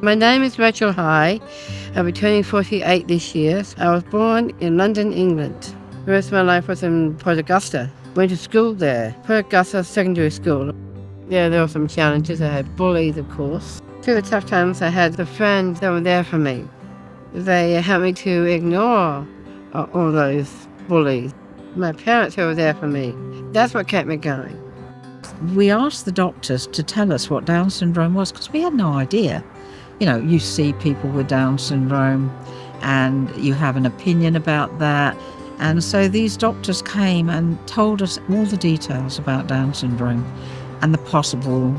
My name is Rachel High. I'll be turning 48 this year. I was born in London, England. The rest of my life was in Port Augusta. Went to school there, Port Augusta Secondary School. Yeah, there were some challenges. I had bullies, of course. Through the tough times, I had the friends that were there for me. They helped me to ignore all those bullies. My parents who were there for me. That's what kept me going. We asked the doctors to tell us what Down syndrome was because we had no idea. You know, you see people with Down syndrome and you have an opinion about that. And so these doctors came and told us all the details about Down syndrome and the possible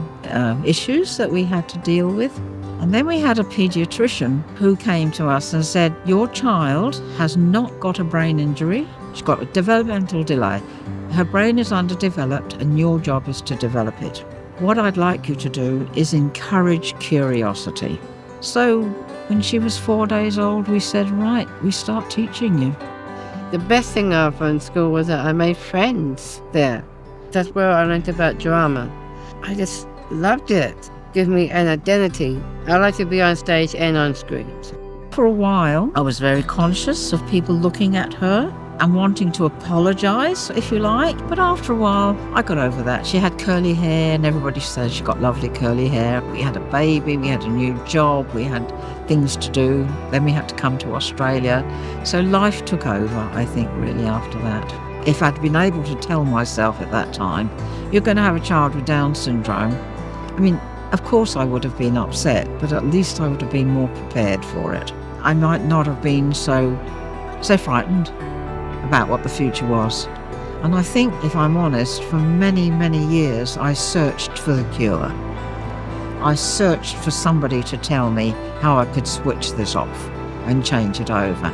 issues that we had to deal with. And then we had a paediatrician who came to us and said, your child has not got a brain injury, she's got a developmental delay. Her brain is underdeveloped and your job is to develop it. What I'd like you to do is encourage curiosity. So when she was 4 days old, we said, right, we start teaching you. The best thing of in school was that I made friends there. That's where I learned about drama. I just loved it. Give me an identity. I like to be on stage and on screen. For a while, I was very conscious of people looking at her and wanting to apologise, if you like. But after a while, I got over that. She had curly hair and everybody says she got lovely curly hair. We had a baby, we had a new job, we had things to do. Then we had to come to Australia. So life took over, I think, really after that. If I'd been able to tell myself at that time, you're going to have a child with Down syndrome, I mean, of course I would have been upset, but at least I would have been more prepared for it. I might not have been so frightened about what the future was. And I think, if I'm honest, for many, many years, I searched for the cure. I searched for somebody to tell me how I could switch this off and change it over.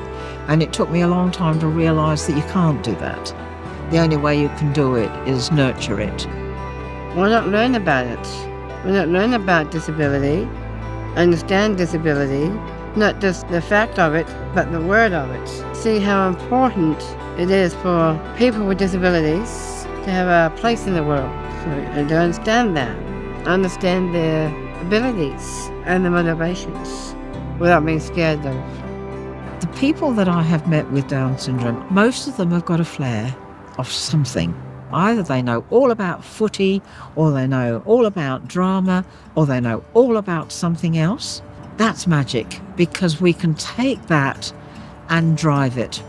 And it took me a long time to realise that you can't do that. The only way you can do it is nurture it. Why not learn about it? Why not learn about disability, understand disability, not just the fact of it, but the word of it. See how important it is for people with disabilities to have a place in the world, and to understand that, understand their abilities and their motivations without being scared of. The people that I have met with Down syndrome, most of them have got a flair of something. Either they know all about footy, or they know all about drama, or they know all about something else. That's magic, because we can take that and drive it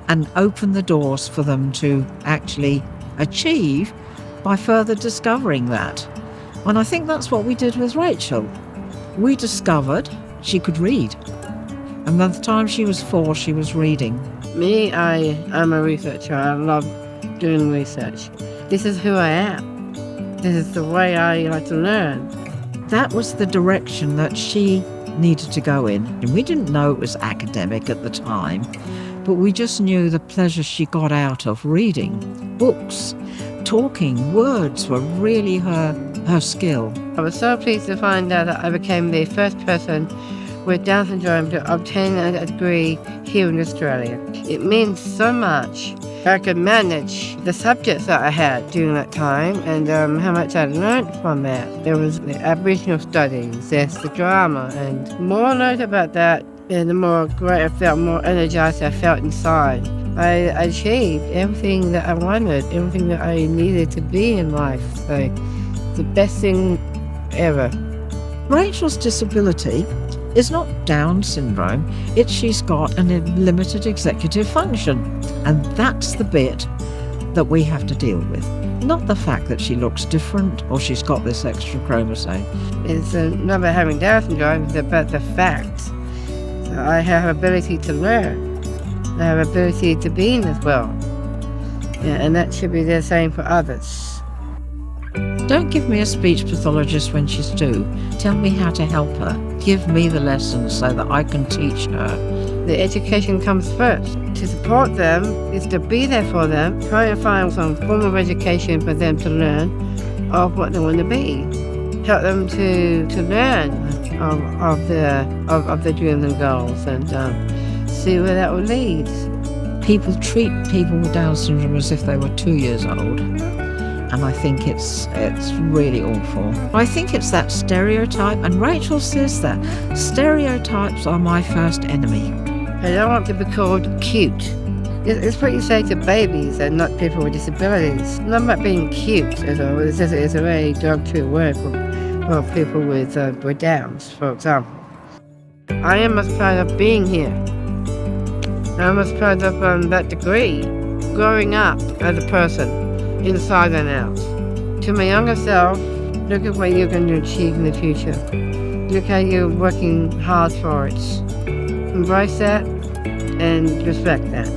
and open the doors for them to actually achieve by further discovering that. And I think that's what we did with Rachel. We discovered she could read. And by the time she was 4, she was reading. Me, I am a researcher. I love doing research. This is who I am. This is the way I like to learn. That was the direction that she needed to go in. And we didn't know it was academic at the time, but we just knew the pleasure she got out of reading books. Talking, words were really her skill. I was so pleased to find out that I became the first person with Down syndrome to obtain a degree here in Australia. It means so much. I could manage the subjects that I had during that time and how much I learned from that. There was the Aboriginal studies, there's the drama, and the more I learned about that, and the more great I felt, more energized I felt inside. I achieved everything that I wanted, everything that I needed to be in life. So the best thing ever. Rachel's disability is not Down syndrome, it's she's got a limited executive function. And that's the bit that we have to deal with. Not the fact that she looks different or she's got this extra chromosome. It's not about having Down syndrome, it's about the fact. So I have ability to learn. I have ability to be in this world. Yeah, and that should be the same for others. Don't give me a speech pathologist when she's 2. Tell me how to help her. Give me the lessons so that I can teach her. The education comes first. To support them is to be there for them, try and find some form of education for them to learn of what they want to be. Help them to learn of their dreams and goals, and see where that will lead. People treat people with Down syndrome as if they were 2 years old. and I think it's really awful. I think it's that stereotype, and Rachel says that stereotypes are my first enemy. I don't want to be called cute. It's what you say to babies and not people with disabilities. Not about being cute at all. It's a very derogatory word for people with Downs, for example. I am as proud of being here. I'm as proud of that degree, growing up as a person, inside and out. To my younger self, look at what you're going to achieve in the future. Look how you're working hard for it. Embrace that and respect that.